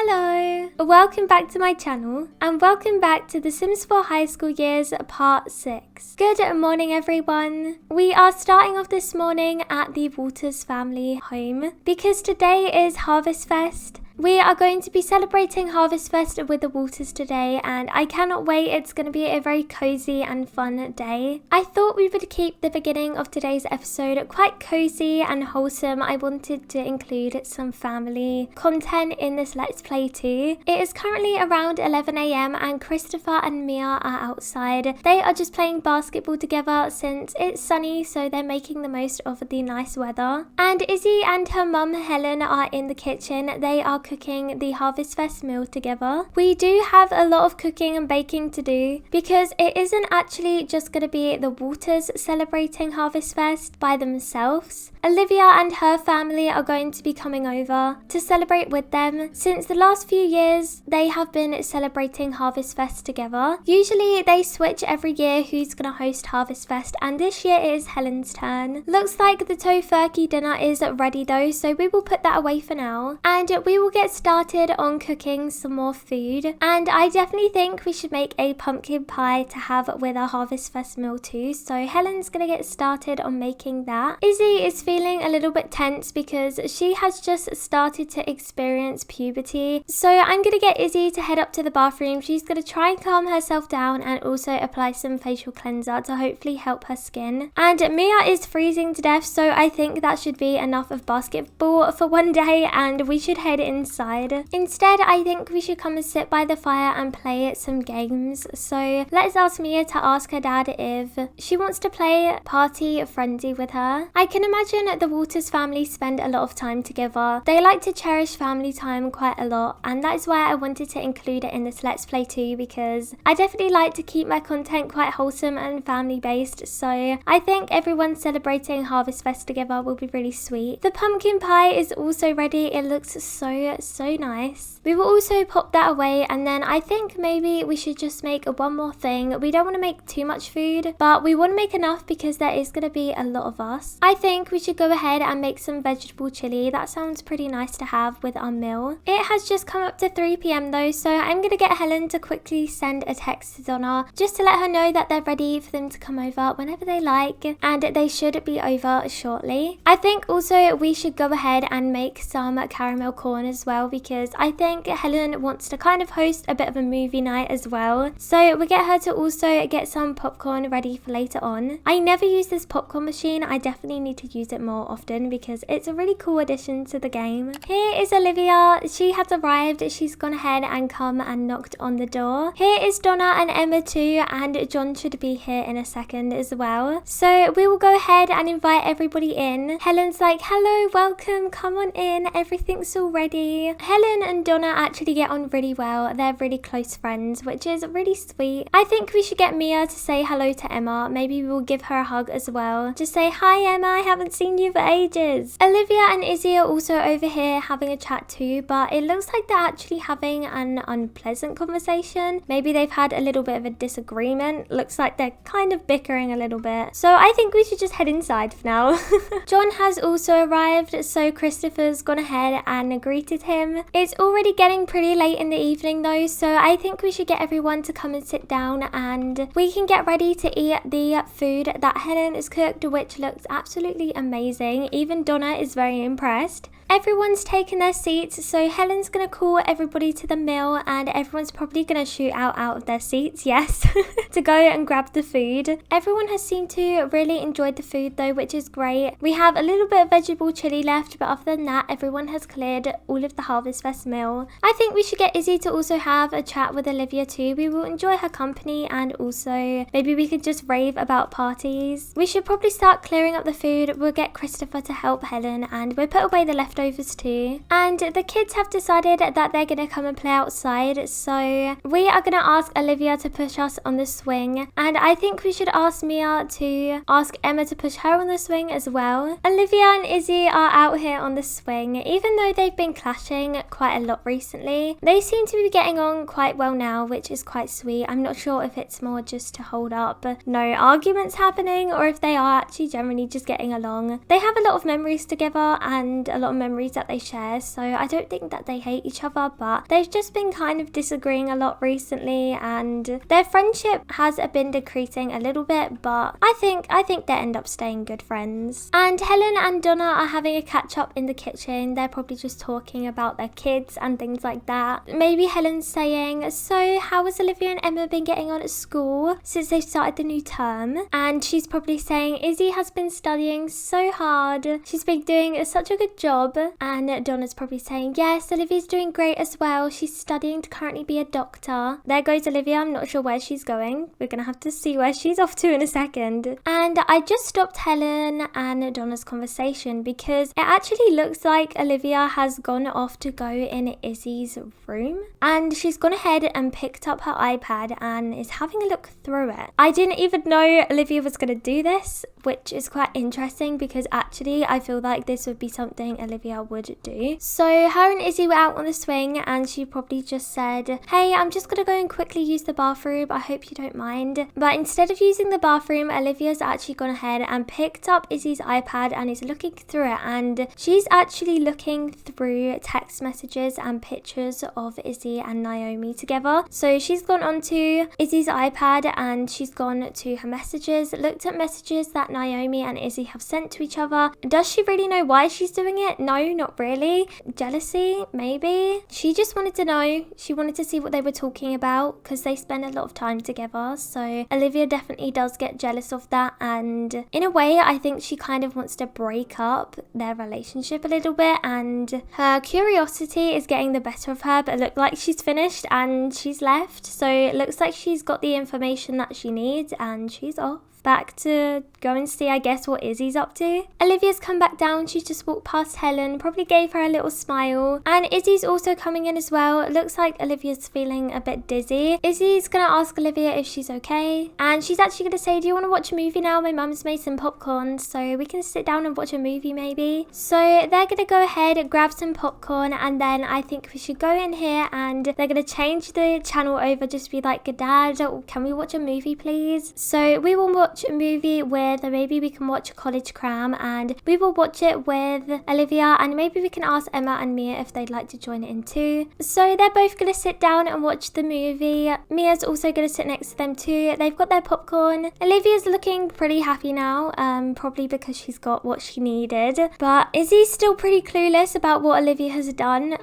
Hello! Welcome back to my channel and welcome back to The Sims 4 High School Years Part 6. Good morning everyone. We are starting off this morning at the Walters family home because today is Harvestfest. We are going to be celebrating Harvestfest with the Walters today and I cannot wait. It's going to be a very cozy and fun day. I thought we would keep the beginning of today's episode quite cozy and wholesome. I wanted to include some family content in this Let's Play too. It is currently around 11 AM and Christopher and Mia are outside. They are just playing basketball together since it's sunny, so they're making the most of the nice weather. And Izzy and her mum Helen are in the kitchen. They are cooking the Harvestfest meal together. We do have a lot of cooking and baking to do because it isn't actually just going to be the Walters celebrating Harvestfest by themselves. Olivia and her family are going to be coming over to celebrate with them. Since the last few years, they have been celebrating Harvestfest together. Usually they switch every year who's going to host Harvestfest, and this year it is Helen's turn. Looks like the tofurkey dinner is ready though, so we will put that away for now. And we will get started on cooking some more food. And I definitely think we should make a pumpkin pie to have with our Harvestfest meal too. So Helen's going to get started on making that. Izzy is feeling a little bit tense because she has just started to experience puberty. So I'm going to get Izzy to head up to the bathroom. She's going to try and calm herself down and also apply some facial cleanser to hopefully help her skin. And Mia is freezing to death, so I think that should be enough of basketball for one day and we should head inside. Instead, I think we should come and sit by the fire and play some games. So let's ask Mia to ask her dad if she wants to play Party Frenzy with her. I can imagine the Walters family spend a lot of time together. They like to cherish family time quite a lot, and that is why I wanted to include it in this Let's Play too, because I definitely like to keep my content quite wholesome and family based. So I think everyone celebrating Harvestfest together will be really sweet. The pumpkin pie is also ready. It looks so nice. We will also pop that away, and then I think maybe we should just make one more thing. We don't want to make too much food, but we want to make enough because there is going to be a lot of us. I think we should go ahead and make some vegetable chili. That sounds pretty nice to have with our meal. It has just come up to 3 PM though, so I'm going to get Helen to quickly send a text to Donna just to let her know that they're ready for them to come over whenever they like, and they should be over shortly. I think also we should go ahead and make some caramel corn as well, because I think Helen wants to kind of host a bit of a movie night as well. So we'll get her to also get some popcorn ready for later on. I never use this popcorn machine. I definitely need to use it more often because it's a really cool addition to the game. Here is Olivia. She has arrived. She's gone ahead and come and knocked on the door. Here is Donna and Emma too, and John should be here in a second as well. So we will go ahead and invite everybody in. Helen's like, hello, welcome, come on in, everything's all ready. Helen and Donna actually get on really well. They're really close friends, which is really sweet. I think we should get Mia to say hello to Emma. Maybe we will give her a hug as well. Just say, hi Emma, I haven't seen you for ages. Olivia and Izzy are also over here having a chat too, but it looks like they're actually having an unpleasant conversation. Maybe they've had a little bit of a disagreement. Looks like they're kind of bickering a little bit. So I think we should just head inside for now. John has also arrived, so Christopher's gone ahead and greeted him. It's already getting pretty late in the evening though, so I think we should get everyone to come and sit down and we can get ready to eat the food that Helen has cooked, which looks absolutely amazing. Even Donna is very impressed. Everyone's taken their seats, so Helen's going to call everybody to the meal and everyone's probably going to shoot out of their seats, yes, to go and grab the food. Everyone has seemed to really enjoy the food though, which is great. We have a little bit of vegetable chili left, but other than that, everyone has cleared all of the Harvestfest meal. I think we should get Izzy to also have a chat with Olivia too. We will enjoy her company and also maybe we could just rave about parties. We should probably start clearing up the food. We'll get Christopher to help Helen and we'll put away the leftovers too. And the kids have decided that they're going to come and play outside, so we are going to ask Olivia to push us on the swing, and I think we should ask Mia to ask Emma to push her on the swing as well. Olivia and Izzy are out here on the swing. Even though they've been clashing chatting quite a lot recently. They seem to be getting on quite well now, which is quite sweet. I'm not sure if it's more just to hold up no arguments happening or if they are actually generally just getting along. They have a lot of memories together and a lot of memories that they share, so I don't think that they hate each other, but they've just been kind of disagreeing a lot recently, and their friendship has been decreasing a little bit, but I think they end up staying good friends. And Helen and Donna are having a catch up in the kitchen. They're probably just talking about their kids and things like that. Maybe Helen's saying, so how has Olivia and Emma been getting on at school since they've started the new term? And she's probably saying, Izzy has been studying so hard. She's been doing such a good job. And Donna's probably saying, yes, Olivia's doing great as well. She's studying to currently be a doctor. There goes Olivia. I'm not sure where she's going. We're gonna have to see where she's off to in a second. And I just stopped Helen and Donna's conversation because it actually looks like Olivia has gone off to go in Izzy's room, and she's gone ahead and picked up her iPad and is having a look through it. I didn't even know Olivia was going to do this, which is quite interesting because actually I feel like this would be something Olivia would do. So her and Izzy were out on the swing and she probably just said, hey, I'm just going to go and quickly use the bathroom. I hope you don't mind. But instead of using the bathroom, Olivia's actually gone ahead and picked up Izzy's iPad and is looking through it, and she's actually looking through text messages and pictures of Izzy and Naomi together. So she's gone onto Izzy's iPad and she's gone to her messages, looked at messages that Naomi and Izzy have sent to each other. Does she really know why she's doing it? No, not really. Jealousy? Maybe. She just wanted to know. She wanted to see what they were talking about because they spend a lot of time together. So Olivia definitely does get jealous of that, and in a way I think she kind of wants to break up their relationship a little bit, and her curiosity is getting the better of her, but it looked like she's finished and she's left. So it looks like she's got the information that she needs and she's off. Back to go and see, I guess, what Izzy's up to. Olivia's come back down. She's just walked past Helen, probably gave her a little smile. And Izzy's also coming in as well. It looks like Olivia's feeling a bit dizzy. Izzy's going to ask Olivia if she's okay. And she's actually going to say, do you want to watch a movie now? My mum's made some popcorn, so we can sit down and watch a movie maybe. So they're going to go ahead and grab some popcorn, and then I think we should go in here and they're going to change the channel over, just be like, Dad, can we watch a movie please? So we will watch a movie with, maybe we can watch College Cram, and we will watch it with Olivia, and maybe we can ask Emma and Mia if they'd like to join it in too. So they're both going to sit down and watch the movie. Mia's also going to sit next to them too. They've got their popcorn. Olivia's looking pretty happy now, probably because she's got what she needed, but Izzy's still pretty clueless about what Olivia has done.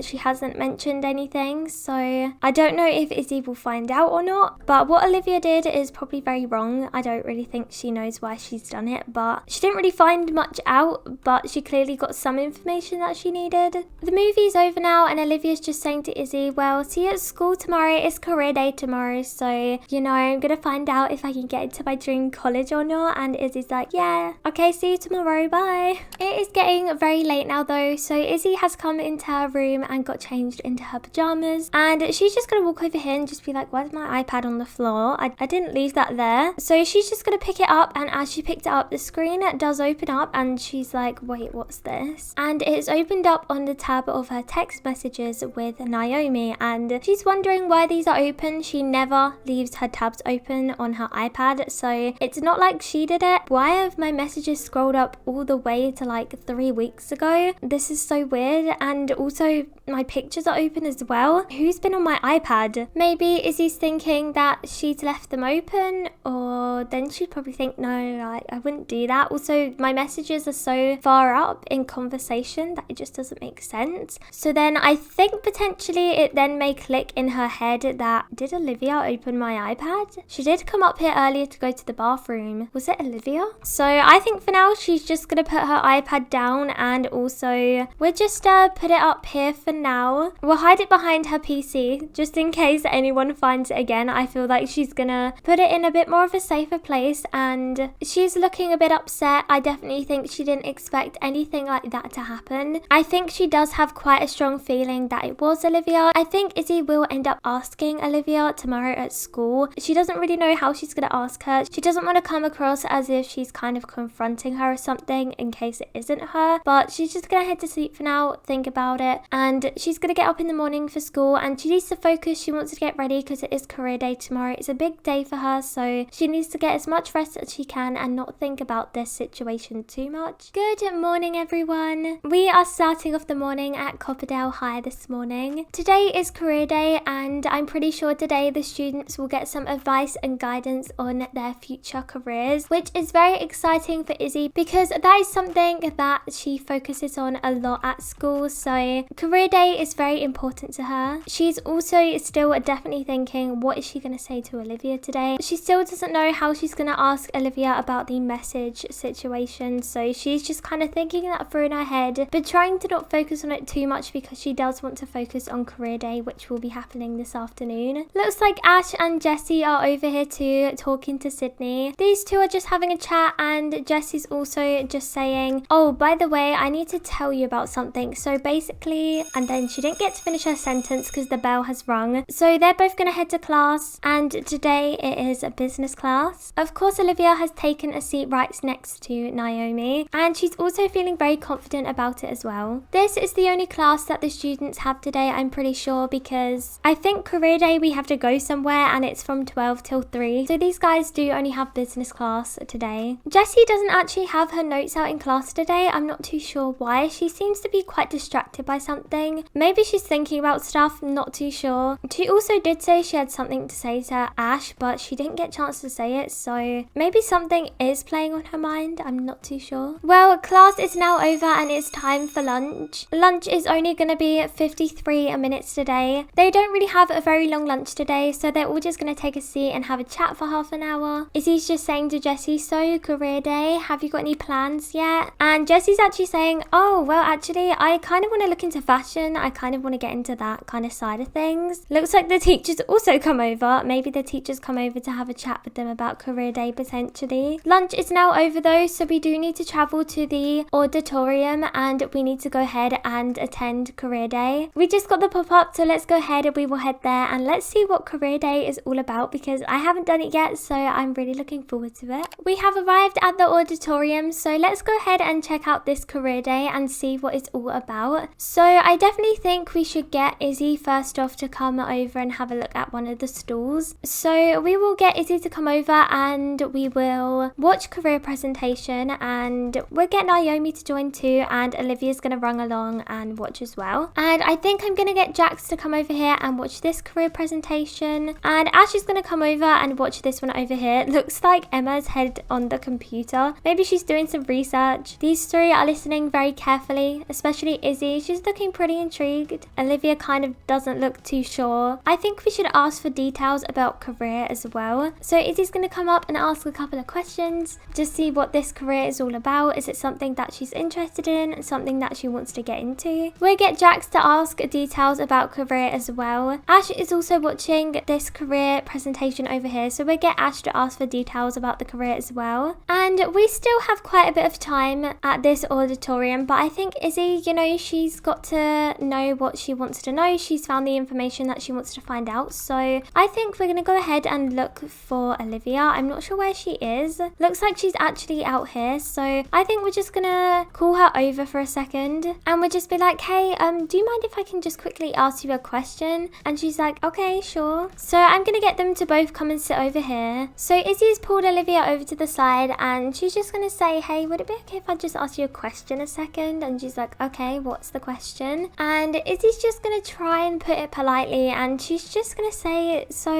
She hasn't mentioned anything, so I don't know if Izzy will find out or not, but what Olivia did is probably very wrong. I don't really think she knows why she's done it, but she didn't really find much out, but she clearly got some information that she needed. The movie's over now, and Olivia's just saying to Izzy, well, see you at school tomorrow. It's career day tomorrow, so you know, I'm gonna find out if I can get into my dream college or not. And Izzy's like, yeah, okay, see you tomorrow, bye. It is getting very late now though, so Izzy has come into her room and got changed into her pajamas, and she's just gonna walk over here and just be like, where's my iPad on the floor? I didn't leave that there. So she's just gonna pick it up, and as she picked it up, the screen does open up, and she's like, wait, what's this? And it's opened up on the tab of her text messages with Naomi, and she's wondering why these are open. She never leaves her tabs open on her iPad, so it's not like she did it. Why have my messages scrolled up all the way to like 3 weeks ago? This is so weird. And also my pictures are open as well. Who's been on my iPad? Maybe Izzy's thinking that she's left them open, or then she'd probably think, no, like, I wouldn't do that. Also, my messages are so far up in conversation that it just doesn't make sense. So then I think potentially it then may click in her head that, did Olivia open my iPad? She did come up here earlier to go to the bathroom. Was it Olivia? So I think for now she's just gonna put her iPad down, and also we'll just put it up here for now. We'll hide it behind her PC just in case anyone finds it again. I feel like she's gonna put it in a bit more of a safe safer place, and she's looking a bit upset. I definitely think she didn't expect anything like that to happen. I think she does have quite a strong feeling that it was Olivia. I think Izzy will end up asking Olivia tomorrow at school. She doesn't really know how she's going to ask her. She doesn't want to come across as if she's kind of confronting her or something in case it isn't her, but she's just going to head to sleep for now, think about it, and she's going to get up in the morning for school, and she needs to focus. She wants to get ready because it is career day tomorrow. It's a big day for her, so she needs to get as much rest as she can and not think about this situation too much. Good morning, everyone. We are starting off the morning at Copperdale High this morning. Today is career day, and I'm pretty sure today the students will get some advice and guidance on their future careers, which is very exciting for Izzy because that is something that she focuses on a lot at school. So career day is very important to her. She's also still definitely thinking, what is she going to say to Olivia today? She still doesn't know how she's going to ask Olivia about the message situation, so she's just kind of thinking that through in her head, but trying to not focus on it too much because she does want to focus on career day, which will be happening this afternoon. Looks like Ash and Jessie are over here too, talking to Sydney. These two are just having a chat, and Jessie's also just saying, oh, by the way, I need to tell you about something. So basically, and then she didn't get to finish her sentence because the bell has rung. So they're both going to head to class, and today it is a business class. Of course, Olivia has taken a seat right next to Naomi, and she's also feeling very confident about it as well. This is the only class that the students have today, I'm pretty sure, because I think career day we have to go somewhere and it's from 12 till 3. So these guys do only have business class today. Jessie doesn't actually have her notes out in class today. I'm not too sure why. She seems to be quite distracted by something. Maybe she's thinking about stuff, not too sure. She also did say she had something to say to Ash, but she didn't get a chance to say it, so maybe something is playing on her mind. I'm not too sure. Well, class is now over and it's time for lunch. Lunch is only going to be 53 minutes today. They don't really have a very long lunch today, so they're all just going to take a seat and have a chat for half an hour. Izzy's just saying to Jessie, so career day, have you got any plans yet? And Jessie's actually saying, oh, well, actually, I kind of want to look into fashion. I kind of want to get into that kind of side of things. Looks like the teachers also come over. Maybe the teachers come over to have a chat with them about career day potentially. Lunch is now over though, so we do need to travel to the auditorium and we need to go ahead and attend career day. We just got the pop-up, so let's go ahead and we will head there and let's see what career day is all about because I haven't done it yet, so I'm really looking forward to it. We have arrived at the auditorium, so let's go ahead and check out this career day and see what it's all about. So I definitely think we should get Izzy first off to come over and have a look at one of the stalls. So we will get Izzy to come over and we will watch career presentation, and we'll get Naomi to join too, and Olivia's going to run along and watch as well. And I think I'm going to get Jax to come over here and watch this career presentation, and Ash is going to come over and watch this one over here. It looks like Emma's head on the computer. Maybe she's doing some research. These three are listening very carefully, especially Izzy. She's looking pretty intrigued. Olivia kind of doesn't look too sure. I think we should ask for details about career as well. So Izzy's going to come up and ask a couple of questions, just see what this career is all about. Is it something that she's interested in, something that she wants to get into? We'll get Jax to ask details about career as well. Ash is also watching this career presentation over here, so we'll get Ash to ask for details about the career as well. And we still have quite a bit of time at this auditorium, but I think Izzy, you know, she's got to know what she wants to know. She's found the information that she wants to find out, so I think we're going to go ahead and look for Olivia. I'm not sure where she is. Looks like she's actually out here, so I think we're just gonna call her over for a second and we'll just be like, hey, do you mind if I can just quickly ask you a question? And she's like, okay, sure. So I'm gonna get them to both come and sit over here. So Izzy's pulled Olivia over to the side and she's just gonna say, hey, would it be okay if I just ask you a question a second? And she's like, okay, what's the question? And Izzy's just gonna try and put it politely, and she's just gonna say, so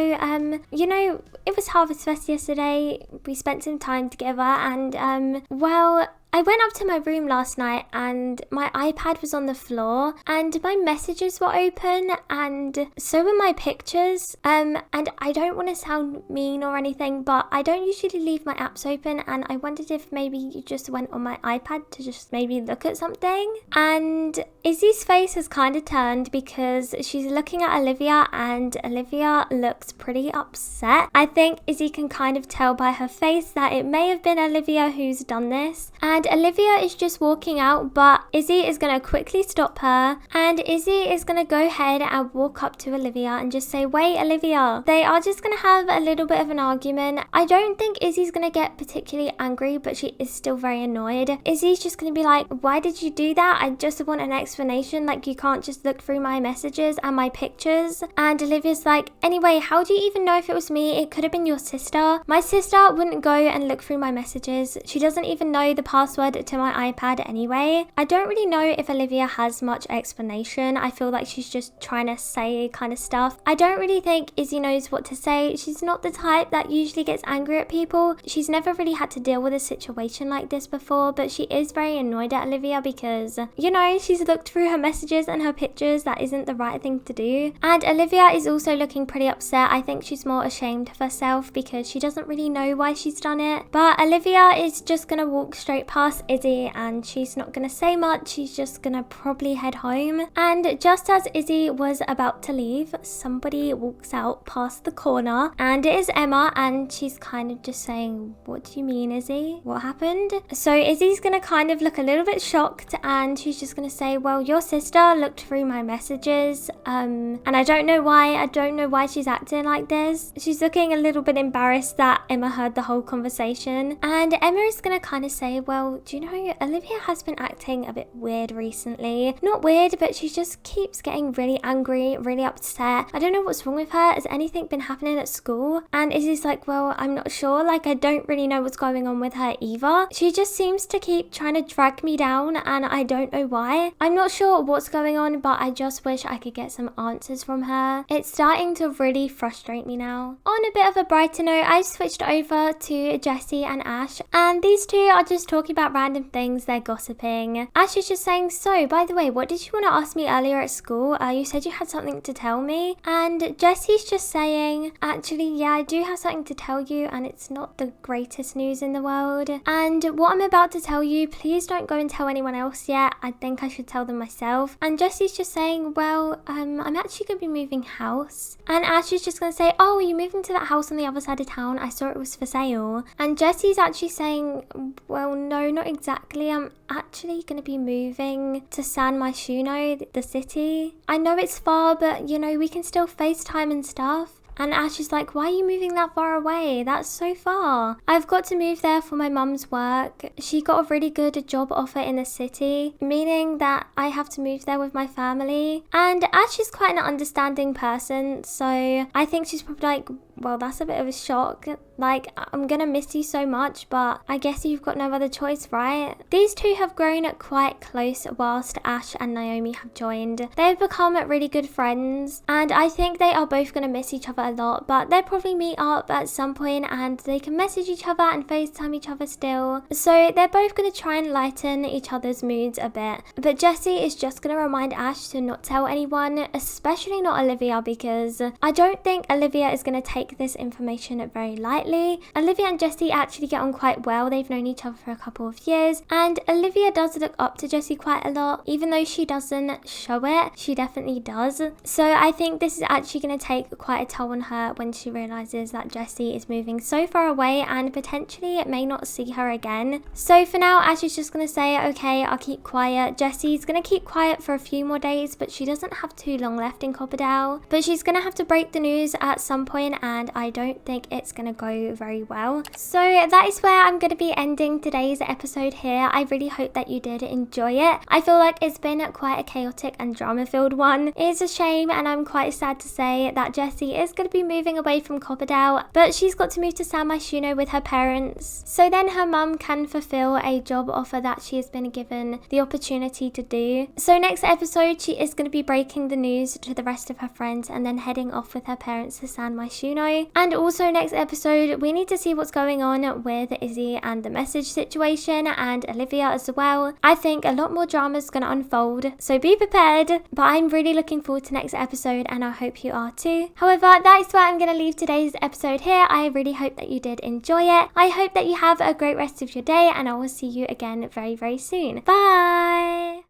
you know, it was Harvestfest yesterday. We spent some time together, and well, I went up to my room last night and my iPad was on the floor and my messages were open and so were my pictures. And I don't want to sound mean or anything, but I don't usually leave my apps open, and I wondered if maybe you just went on my iPad to just maybe look at something. And Izzy's face has kind of turned because she's looking at Olivia and Olivia looks pretty upset. I think Izzy can kind of tell by her face that it may have been Olivia who's done this. And Olivia is just walking out, but Izzy is going to quickly stop her, and Izzy is going to go ahead and walk up to Olivia and just say, "Wait, Olivia." They are just going to have a little bit of an argument. I don't think Izzy's going to get particularly angry, but she is still very annoyed. Izzy's just going to be like, "Why did you do that? I just want an explanation. Like, you can't just look through my messages and my pictures." And Olivia's like, "Anyway, how do you even know if it was me? It could have been your sister. My sister wouldn't go and look through my messages. She doesn't even know the password to my iPad anyway." I don't really know if Olivia has much explanation. I feel like she's just trying to say kind of stuff. I don't really think Izzy knows what to say. She's not the type that usually gets angry at people. She's never really had to deal with a situation like this before, but she is very annoyed at Olivia because, you know, she's looked through her messages and her pictures. That isn't the right thing to do. And Olivia is also looking pretty upset. I think she's more ashamed of herself because she doesn't really know why she's done it. But Olivia is just gonna walk straight past Izzy and she's not gonna say much. She's just gonna probably head home. And just as Izzy was about to leave, somebody walks out past the corner and it is Emma, and she's kind of just saying, "What do you mean, Izzy? What happened?" So Izzy's gonna kind of look a little bit shocked and she's just gonna say, "Well, your sister looked through my messages and I don't know why she's acting like this." She's looking a little bit embarrassed that Emma heard the whole conversation, and Emma is gonna kind of say, "Well, do you know, Olivia has been acting a bit weird recently. Not weird, but she just keeps getting really angry, really upset. I don't know what's wrong with her. Has anything been happening at school?" And Izzy's like, "Well, I'm not sure. Like, I don't really know what's going on with her either. She just seems to keep trying to drag me down and I don't know why. I'm not sure what's going on, but I just wish I could get some answers from her. It's starting to really frustrate me now." On a bit of a brighter note, I've switched over to Jessie and Ash, and these two are just talking about random things. They're gossiping. Ash is just saying, "So, by the way, what did you want to ask me earlier at school? You said you had something to tell me." And Jessie's just saying, "Actually, yeah, I do have something to tell you, and it's not the greatest news in the world. And what I'm about to tell you, please don't go and tell anyone else yet. I think I should tell them myself." And Jessie's just saying, "Well, I'm actually going to be moving house." And Ash is just going to say, "Oh, are you moving to that house on the other side of town? I saw it was for sale." And Jessie's actually saying, "Well, no, not exactly. I'm actually going to be moving to San Myshuno, the city. I know it's far, but, you know, we can still FaceTime and stuff." And Ash is like, "Why are you moving that far away? That's so far." "I've got to move there for my mum's work. She got a really good job offer in the city, meaning that I have to move there with my family." And Ash is quite an understanding person, so I think she's probably like, "Well, that's a bit of a shock. Like, I'm gonna miss you so much, but I guess you've got no other choice, right?" These two have grown quite close whilst Ash and Naomi have joined. They've become really good friends, and I think they are both gonna miss each other a lot, but they'll probably meet up at some point and they can message each other and FaceTime each other still. So they're both gonna try and lighten each other's moods a bit. But Jessie is just gonna remind Ash to not tell anyone, especially not Olivia, because I don't think Olivia is gonna take this information very lightly. Olivia and Jessie actually get on quite well. They've known each other for a couple of years, and Olivia does look up to Jessie quite a lot. Even though she doesn't show it, she definitely does. So I think this is actually going to take quite a toll on her when she realizes that Jessie is moving so far away and potentially may not see her again. So for now, Ash is just going to say, "Okay, I'll keep quiet." Jessie's going to keep quiet for a few more days, but she doesn't have too long left in Copperdale. But she's going to have to break the news at some point, and I don't think it's going to go very well. So that is where I'm going to be ending today's episode here. I really hope that you did enjoy it. I feel like it's been quite a chaotic and drama-filled one. It is a shame, and I'm quite sad to say that Jessie is going to be moving away from Copperdale, but she's got to move to San Myshuno with her parents, so then her mum can fulfill a job offer that she has been given the opportunity to do. So next episode, she is going to be breaking the news to the rest of her friends and then heading off with her parents to San Myshuno. know. And also next episode, we need to see what's going on with Izzy and the message situation, and Olivia as well. I think a lot more drama is going to unfold, so be prepared. But I'm really looking forward to next episode, and I hope you are too. However, that is where I'm going to leave today's episode here. I really hope that you did enjoy it. I hope that you have a great rest of your day, and I will see you again very, very soon. Bye!